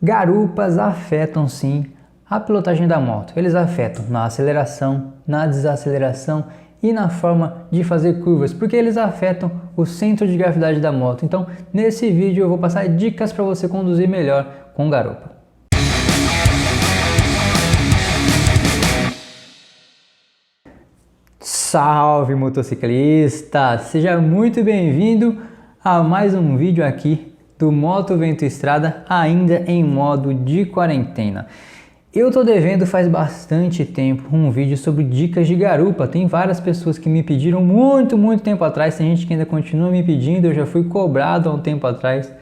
Garupas afetam sim a pilotagem da moto. Eles afetam na aceleração, na desaceleração e na forma de fazer curvas, porque eles afetam o centro de gravidade da moto. Então, nesse vídeo eu vou passar dicas para você conduzir melhor com garupa. Salve motociclista! Seja muito bem-vindo a mais um vídeo aqui do Moto Vento Estrada, ainda em modo de quarentena. Eu tô devendo faz bastante tempo um vídeo sobre dicas de garupa. Tem várias pessoas que me pediram muito tempo atrás, tem gente que ainda continua me pedindo, eu já fui cobrado há um tempo atrás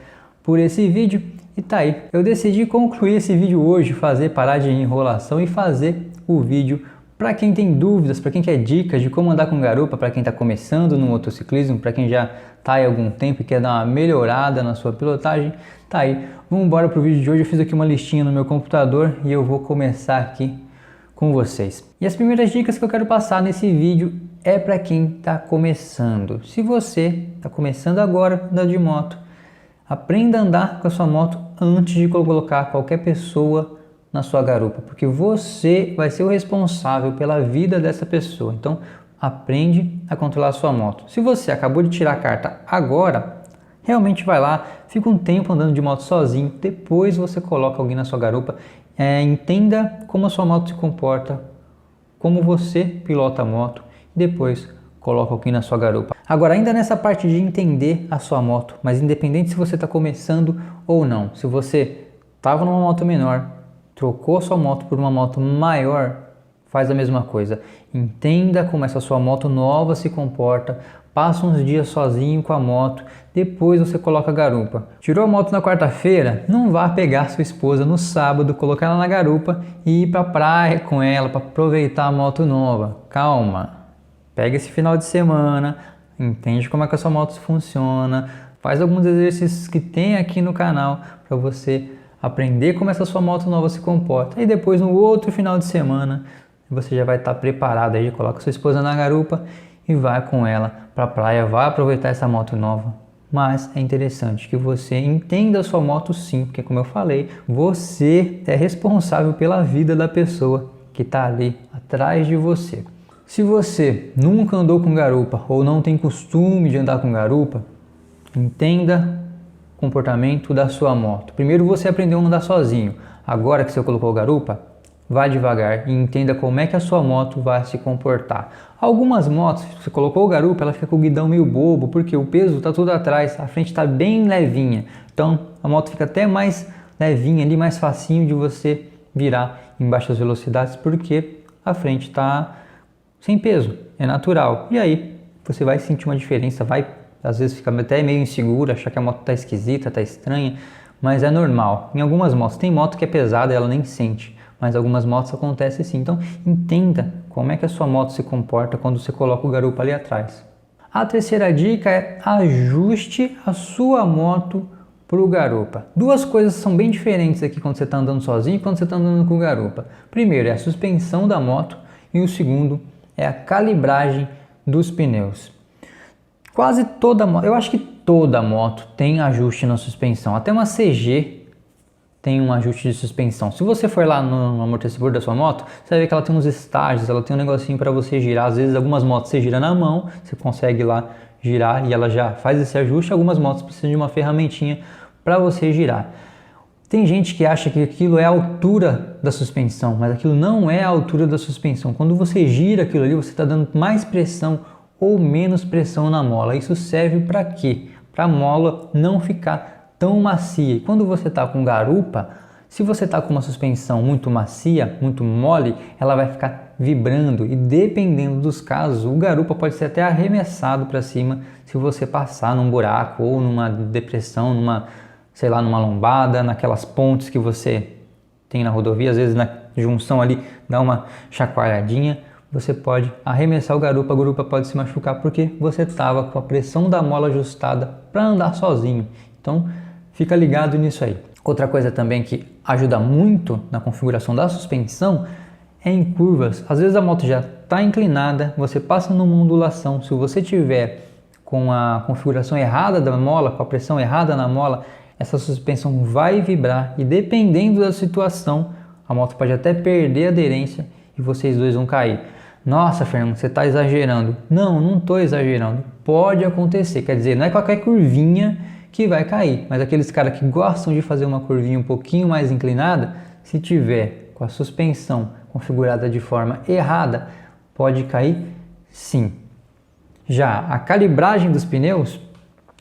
por esse vídeo e tá aí. Eu decidi concluir esse vídeo hoje, parar de enrolação e fazer o vídeo para quem tem dúvidas, para quem quer dicas de como andar com garupa, para quem está começando no motociclismo, para quem já está aí há algum tempo e quer dar uma melhorada na sua pilotagem, tá aí. Vamos embora para o vídeo de hoje. Eu fiz aqui uma listinha no meu computador e eu vou começar aqui com vocês. E as primeiras dicas que eu quero passar nesse vídeo é para quem está começando. Se você está começando agora a andar de moto, aprenda a andar com a sua moto antes de colocar qualquer pessoa na sua garupa, porque você vai ser o responsável pela vida dessa pessoa. Então, aprende a controlar a sua moto. Se você acabou de tirar a carta agora, realmente vai lá, fica um tempo andando de moto sozinho, depois você coloca alguém na sua garupa, entenda como a sua moto se comporta, como você pilota a moto, e depois coloca alguém na sua garupa. Agora, ainda nessa parte de entender a sua moto, mas independente se você está começando ou não, se você estava numa moto menor, trocou sua moto por uma moto maior, faz a mesma coisa. Entenda como essa sua moto nova se comporta, passa uns dias sozinho com a moto, depois você coloca a garupa. Tirou a moto na quarta-feira, não vá pegar sua esposa no sábado, colocar ela na garupa e ir para a praia com ela para aproveitar a moto nova. Calma, pega esse final de semana, entende como é que a sua moto funciona, faz alguns exercícios que tem aqui no canal para você aprender como essa sua moto nova se comporta. E depois, no outro final de semana, você já vai estar preparado aí, coloca sua esposa na garupa e vai com ela para a praia, vai aproveitar essa moto nova. Mas é interessante que você entenda a sua moto sim, porque como eu falei, você é responsável pela vida da pessoa que está ali atrás de você. Se você nunca andou com garupa ou não tem costume de andar com garupa, entenda comportamento da sua moto. Primeiro você aprendeu a andar sozinho. Agora que você colocou garupa, vá devagar e entenda como é que a sua moto vai se comportar. Algumas motos, se você colocou garupa, ela fica com o guidão meio bobo, porque o peso está tudo atrás, a frente está bem levinha. Então a moto fica até mais levinha ali, mais facinho de você virar em baixas velocidades, porque a frente está sem peso, é natural. E aí você vai sentir uma diferença, às vezes fica até meio inseguro, achar que a moto está esquisita, está estranha, mas é normal. Em algumas motos, tem moto que é pesada, ela nem sente, mas algumas motos acontece sim. Então entenda como é que a sua moto se comporta quando você coloca o garupa ali atrás. A terceira dica é ajuste a sua moto para o garupa. Duas coisas são bem diferentes aqui quando você está andando sozinho e quando você está andando com o garupa. Primeiro é a suspensão da moto e o segundo é a calibragem dos pneus. Quase toda moto, eu acho que toda moto tem ajuste na suspensão, até uma CG tem um ajuste de suspensão. Se você for lá no amortecedor da sua moto, você vai ver que ela tem uns estágios, ela tem um negocinho para você girar. Às vezes algumas motos você gira na mão, você consegue lá girar e ela já faz esse ajuste. Algumas motos precisam de uma ferramentinha para você girar. Tem gente que acha que aquilo é a altura da suspensão, mas aquilo não é a altura da suspensão. Quando você gira aquilo ali, você está dando mais pressão ou menos pressão na mola. Isso serve para quê? Para a mola não ficar tão macia. E quando você está com garupa, se você está com uma suspensão muito macia, muito mole, ela vai ficar vibrando e dependendo dos casos, o garupa pode ser até arremessado para cima se você passar num buraco ou numa depressão, numa lombada, naquelas pontes que você tem na rodovia, às vezes na junção ali dá uma chacoalhadinha. Você pode arremessar o garupa, a garupa pode se machucar porque você estava com a pressão da mola ajustada para andar sozinho. Então fica ligado nisso aí. Outra coisa também que ajuda muito na configuração da suspensão é em curvas. Às vezes a moto já está inclinada, você passa numa ondulação, se você tiver com a configuração errada da mola, com a pressão errada na mola, essa suspensão vai vibrar e dependendo da situação, a moto pode até perder a aderência e vocês dois vão cair. Nossa, Fernando, você está exagerando. Não, não estou exagerando. Pode acontecer, quer dizer, não é qualquer curvinha que vai cair, mas aqueles caras que gostam de fazer uma curvinha um pouquinho mais inclinada, se tiver com a suspensão configurada de forma errada, pode cair sim. Já a calibragem dos pneus,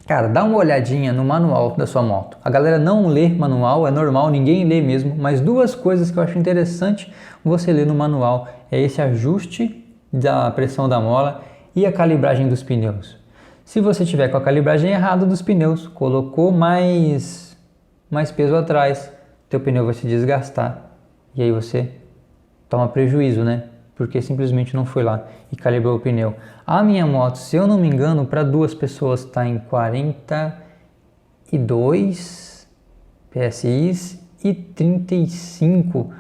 cara, dá uma olhadinha no manual da sua moto. A galera não lê manual, é normal, ninguém lê mesmo, mas duas coisas que eu acho interessante você ler no manual é esse ajuste da pressão da mola e a calibragem dos pneus. Se você tiver com a calibragem errada dos pneus, colocou mais peso atrás, teu pneu vai se desgastar e aí você toma prejuízo, né? Porque simplesmente não foi lá e calibrou o pneu. A minha moto, se eu não me engano, para duas pessoas está em 42 PSI e 35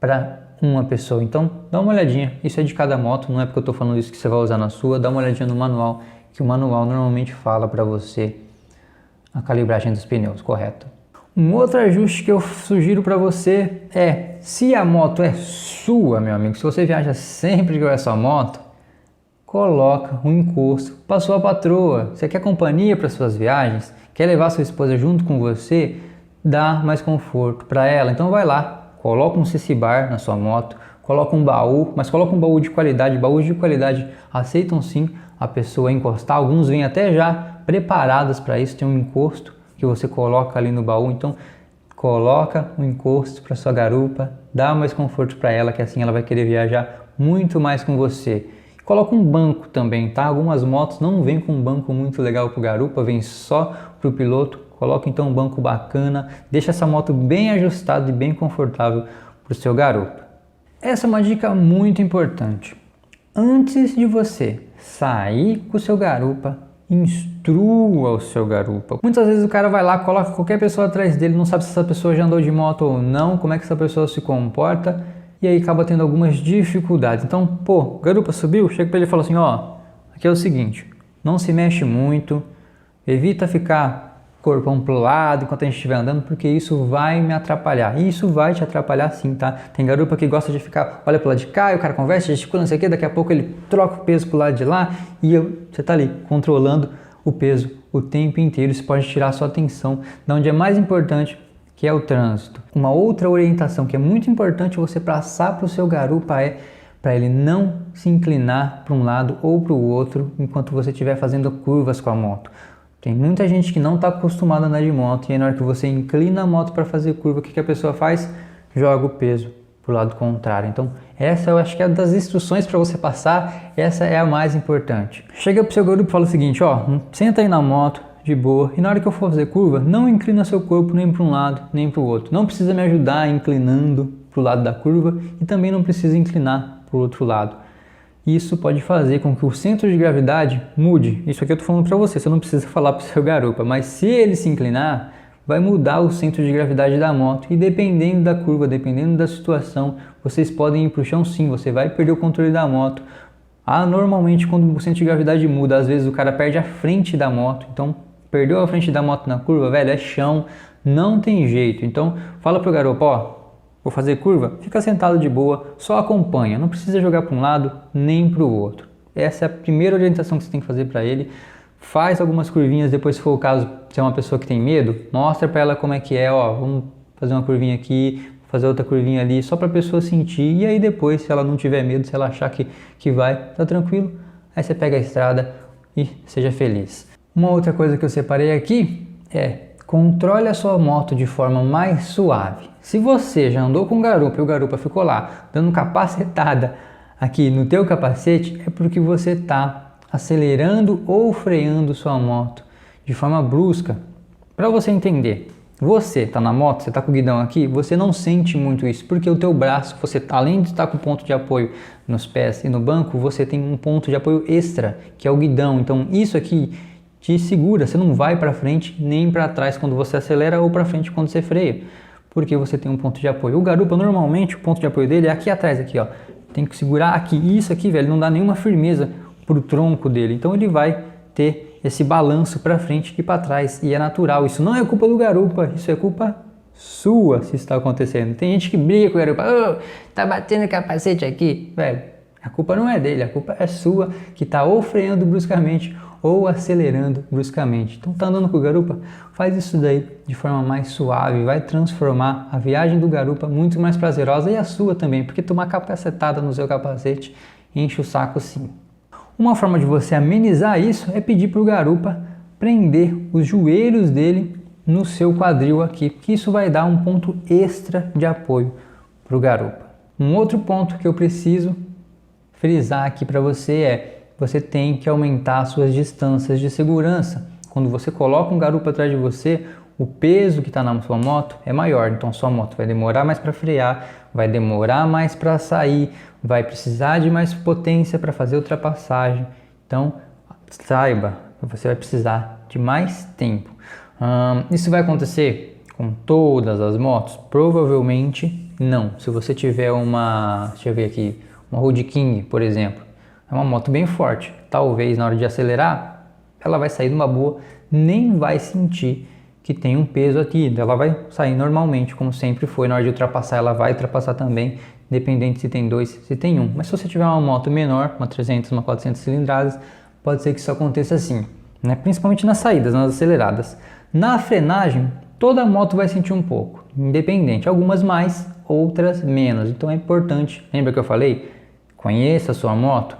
para uma pessoa. Então, dá uma olhadinha. Isso é de cada moto, não é porque eu estou falando isso que você vai usar na sua. Dá uma olhadinha no manual, que o manual normalmente fala para você a calibragem dos pneus, correto? Um outro ajuste que eu sugiro para você é, se a moto é sua, meu amigo, se você viaja sempre com essa moto, coloca um encosto para sua patroa. Você quer companhia para suas viagens? Quer levar sua esposa junto com você? Dá mais conforto para ela. Então vai lá, coloca um CC bar na sua moto, coloca um baú, mas coloca um baú de qualidade. Baús de qualidade aceitam sim a pessoa encostar. Alguns vêm até já preparados para isso, tem um encosto que você coloca ali no baú, então coloca um encosto para sua garupa, dá mais conforto para ela, que assim ela vai querer viajar muito mais com você. Coloca um banco também, tá? Algumas motos não vêm com um banco muito legal para o garupa, vem só para o piloto. Coloca então um banco bacana, deixa essa moto bem ajustada e bem confortável para o seu garupa. Essa é uma dica muito importante. Antes de você sair com o seu garupa, instrua o seu garupa. Muitas vezes o cara vai lá, coloca qualquer pessoa atrás dele, não sabe se essa pessoa já andou de moto ou não, como é que essa pessoa se comporta, e aí acaba tendo algumas dificuldades. Então, pô, garupa subiu, chega para ele e fala assim, ó, aqui é o seguinte, não se mexe muito, evita ficar corpão pro lado enquanto a gente estiver andando, porque isso vai me atrapalhar. E isso vai te atrapalhar sim, tá? Tem garupa que gosta de ficar, olha pro lado de cá, e o cara conversa, gesticula, não sei o que, daqui a pouco ele troca o peso pro lado de lá e você tá ali controlando o peso o tempo inteiro. Isso pode tirar a sua atenção de onde é mais importante, que é o trânsito. Uma outra orientação que é muito importante você passar pro seu garupa é para ele não se inclinar para um lado ou para o outro enquanto você estiver fazendo curvas com a moto. Tem muita gente que não está acostumada a andar de moto e aí na hora que você inclina a moto para fazer curva, o que a pessoa faz? Joga o peso para o lado contrário. Então essa eu acho que é das instruções para você passar, essa é a mais importante. Chega para o seu garupa e fala o seguinte, ó, senta aí na moto de boa e na hora que eu for fazer curva, não inclina seu corpo nem para um lado nem para o outro. Não precisa me ajudar inclinando para o lado da curva e também não precisa inclinar para o outro lado. Isso pode fazer com que o centro de gravidade mude. Isso aqui eu estou falando para você, você não precisa falar para o seu garupa, mas se ele se inclinar, vai mudar o centro de gravidade da moto e dependendo da curva, dependendo da situação, vocês podem ir para o chão sim, você vai perder o controle da moto. Normalmente quando o centro de gravidade muda, às vezes o cara perde a frente da moto, então perdeu a frente da moto na curva, velho, é chão, não tem jeito. Então fala para o garupa, ó, vou fazer curva, fica sentado de boa, só acompanha, não precisa jogar para um lado nem para o outro. Essa é a primeira orientação que você tem que fazer para ele. Faz algumas curvinhas, depois se for o caso, se é uma pessoa que tem medo, mostra para ela como é que é, ó, vamos fazer uma curvinha aqui, fazer outra curvinha ali, só para a pessoa sentir, e aí depois, se ela não tiver medo, se ela achar que vai, tá tranquilo, aí você pega a estrada e seja feliz. Uma outra coisa que eu separei aqui é, controle a sua moto de forma mais suave. Se você já andou com o garupa e o garupa ficou lá dando capacetada aqui no teu capacete, é porque você está acelerando ou freando sua moto de forma brusca. Para você entender, você está na moto, você está com o guidão aqui, você não sente muito isso, porque o teu braço, você além de estar com ponto de apoio nos pés e no banco, você tem um ponto de apoio extra, que é o guidão. Então isso aqui te segura, você não vai para frente nem para trás quando você acelera ou para frente quando você freia, porque você tem um ponto de apoio. O garupa normalmente o ponto de apoio dele é aqui atrás, aqui ó, tem que segurar aqui, isso aqui velho, não dá nenhuma firmeza pro tronco dele, então ele vai ter esse balanço para frente e para trás, e é natural. Isso não é culpa do garupa, isso é culpa sua se está acontecendo. Tem gente que briga com o garupa, oh, tá batendo o capacete aqui, velho. A culpa não é dele, a culpa é sua que está ou freando bruscamente ou acelerando bruscamente. Então tá andando com o garupa, faz isso daí de forma mais suave, vai transformar a viagem do garupa muito mais prazerosa e a sua também, porque tomar capacetada no seu capacete enche o saco sim. Uma forma de você amenizar isso é pedir para o garupa prender os joelhos dele no seu quadril aqui, que isso vai dar um ponto extra de apoio para o garupa. Um outro ponto que eu preciso frisar aqui para você é: você tem que aumentar suas distâncias de segurança. Quando você coloca um garupa atrás de você, o peso que está na sua moto é maior, então sua moto vai demorar mais para frear, vai demorar mais para sair, vai precisar de mais potência para fazer ultrapassagem. Então saiba, você vai precisar de mais tempo. Isso vai acontecer com todas as motos? Provavelmente não. Se você tiver deixa eu ver aqui, uma Road King, por exemplo, é uma moto bem forte, talvez na hora de acelerar, ela vai sair de uma boa, nem vai sentir que tem um peso aqui, ela vai sair normalmente, como sempre foi. Na hora de ultrapassar, ela vai ultrapassar também, independente se tem 2, se tem 1. Mas se você tiver uma moto menor, uma 300, uma 400 cilindradas, pode ser que isso aconteça assim, né? Principalmente nas saídas, nas aceleradas. Na frenagem, toda moto vai sentir um pouco, independente, algumas mais, outras menos. Então é importante, lembra que eu falei? Conheça a sua moto.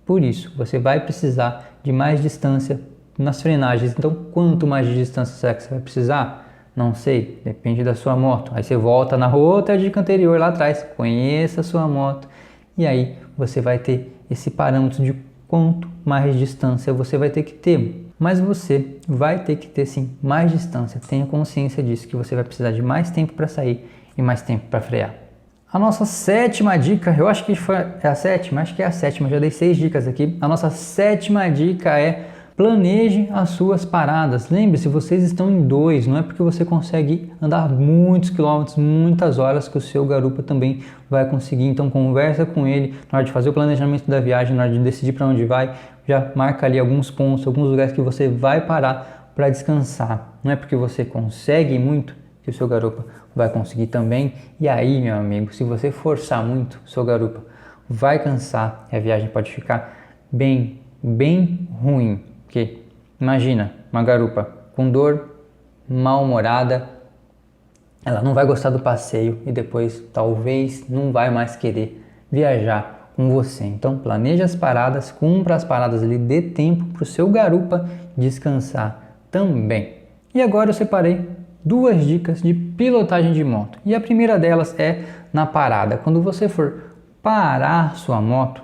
Por isso, você vai precisar de mais distância nas frenagens. Então, quanto mais de distância será que você vai precisar? Não sei, depende da sua moto. Aí você volta na outra dica anterior lá atrás, conheça a sua moto e aí você vai ter esse parâmetro de quanto mais distância você vai ter que ter. Mas você vai ter que ter sim mais distância. Tenha consciência disso, que você vai precisar de mais tempo para sair e mais tempo para frear. A nossa sétima dica, eu acho que é a sétima, já dei 6 dicas aqui. A nossa sétima dica é: planeje as suas paradas. Lembre-se, vocês estão em 2, não é porque você consegue andar muitos quilômetros, muitas horas, que o seu garupa também vai conseguir. Então conversa com ele na hora de fazer o planejamento da viagem, na hora de decidir para onde vai, já marca ali alguns pontos, alguns lugares que você vai parar para descansar. Não é porque você consegue muito que o seu garupa vai conseguir também. E aí, meu amigo, se você forçar muito, o seu garupa vai cansar e a viagem pode ficar bem ruim. Porque imagina uma garupa com dor, mal-humorada, ela não vai gostar do passeio e depois talvez não vai mais querer viajar com você. Então planeje as paradas, cumpra as paradas ali, dê tempo para o seu garupa descansar também. E agora eu separei 2 dicas de pilotagem de moto. E a primeira delas é na parada. Quando você for parar sua moto,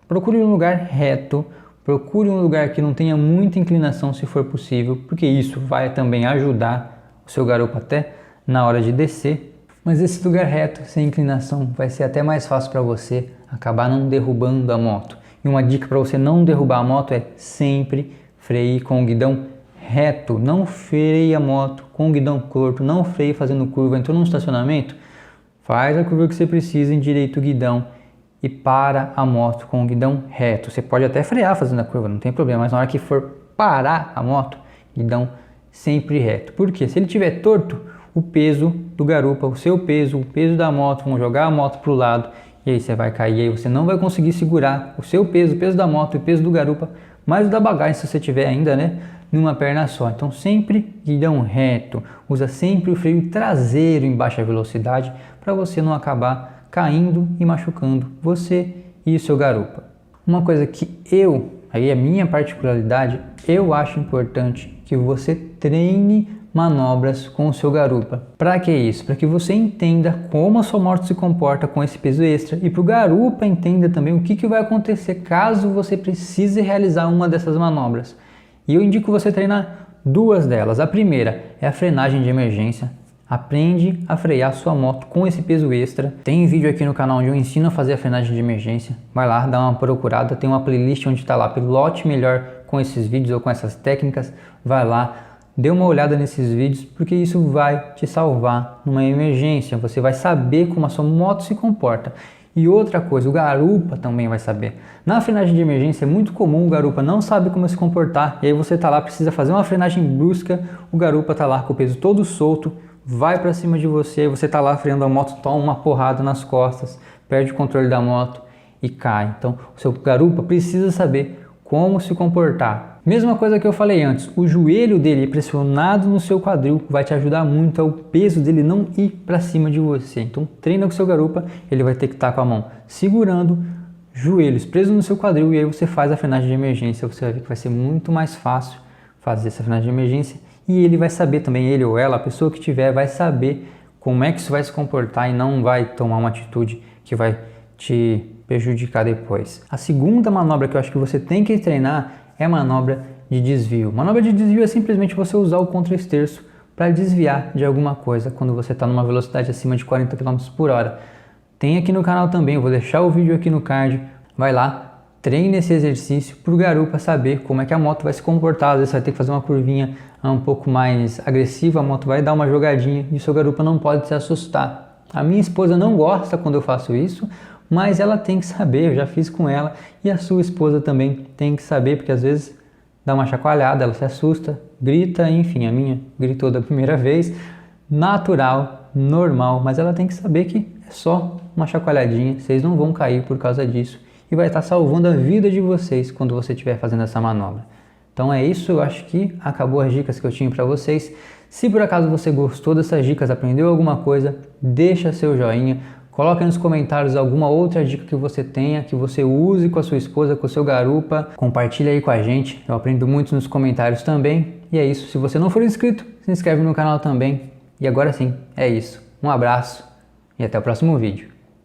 procure um lugar reto, procure um lugar que não tenha muita inclinação se for possível, porque isso vai também ajudar o seu garupa até na hora de descer. Mas esse lugar reto, sem inclinação, vai ser até mais fácil para você acabar não derrubando a moto. E uma dica para você não derrubar a moto é sempre freie com o guidão reto. Não freie a moto com o guidão torto, não freie fazendo curva. Entrou num estacionamento, faz a curva que você precisa, endireita o guidão e para a moto com o guidão reto. Você pode até frear fazendo a curva, não tem problema, mas na hora que for parar a moto, guidão sempre reto. Porque se ele estiver torto, o peso do garupa, o seu peso, o peso da moto, vão jogar a moto para o lado e aí você vai cair, aí você não vai conseguir segurar o seu peso, o peso da moto e o peso do garupa, mais o da bagagem se você tiver ainda, né, numa perna só. Então sempre guidão reto, usa sempre o freio traseiro em baixa velocidade para você não acabar caindo e machucando você e o seu garupa. Uma coisa que aí a minha particularidade, eu acho importante que você treine manobras com o seu garupa. Para que isso? Para que você entenda como a sua moto se comporta com esse peso extra e para o garupa entenda também o que vai acontecer caso você precise realizar uma dessas manobras. E eu indico você treinar 2 delas. A primeira é a frenagem de emergência. Aprende a frear sua moto com esse peso extra. Tem vídeo aqui no canal onde eu ensino a fazer a frenagem de emergência. Vai lá, dá uma procurada, tem uma playlist onde está lá, pilote melhor com esses vídeos ou com essas técnicas. Vai lá, dê uma olhada nesses vídeos, porque isso vai te salvar numa emergência. Você vai saber como a sua moto se comporta. E outra coisa, o garupa também vai saber. Na frenagem de emergência é muito comum o garupa não sabe como se comportar, e aí você tá lá, precisa fazer uma frenagem brusca, o garupa tá lá com o peso todo solto, vai para cima de você, você tá lá freando a moto, toma uma porrada nas costas, perde o controle da moto e cai. Então o seu garupa precisa saber como se comportar. Mesma coisa que eu falei antes, o joelho dele pressionado no seu quadril vai te ajudar muito ao peso dele não ir para cima de você. Então treina com o seu garupa, ele vai ter que estar com a mão segurando, joelhos presos no seu quadril, e aí você faz a frenagem de emergência. Você vai ver que vai ser muito mais fácil fazer essa frenagem de emergência, e ele vai saber também, ele ou ela, a pessoa que tiver, vai saber como é que isso vai se comportar e não vai tomar uma atitude que vai te prejudicar depois. A segunda manobra que eu acho que você tem que treinar é a manobra de desvio. Manobra de desvio é simplesmente você usar o contra-esterço para desviar de alguma coisa quando você está numa velocidade acima de 40 km por hora. Tem aqui no canal também, eu vou deixar o vídeo aqui no card. Vai lá, treine esse exercício para o garupa saber como é que a moto vai se comportar. Às vezes você vai ter que fazer uma curvinha um pouco mais agressiva, a moto vai dar uma jogadinha e o seu garupa não pode se assustar. A minha esposa não gosta quando eu faço isso, mas ela tem que saber, eu já fiz com ela, e a sua esposa também tem que saber, porque às vezes dá uma chacoalhada, ela se assusta, grita, enfim, a minha gritou da primeira vez, natural, normal, mas ela tem que saber que é só uma chacoalhadinha, vocês não vão cair por causa disso, e vai estar salvando a vida de vocês quando você estiver fazendo essa manobra. Então é isso, eu acho que acabou as dicas que eu tinha para vocês. Se por acaso você gostou dessas dicas, aprendeu alguma coisa, deixa seu joinha, coloque aí nos comentários alguma outra dica que você tenha, que você use com a sua esposa, com o seu garupa. Compartilha aí com a gente, eu aprendo muito nos comentários também. E é isso, se você não for inscrito, se inscreve no canal também. E agora sim, é isso. Um abraço e até o próximo vídeo.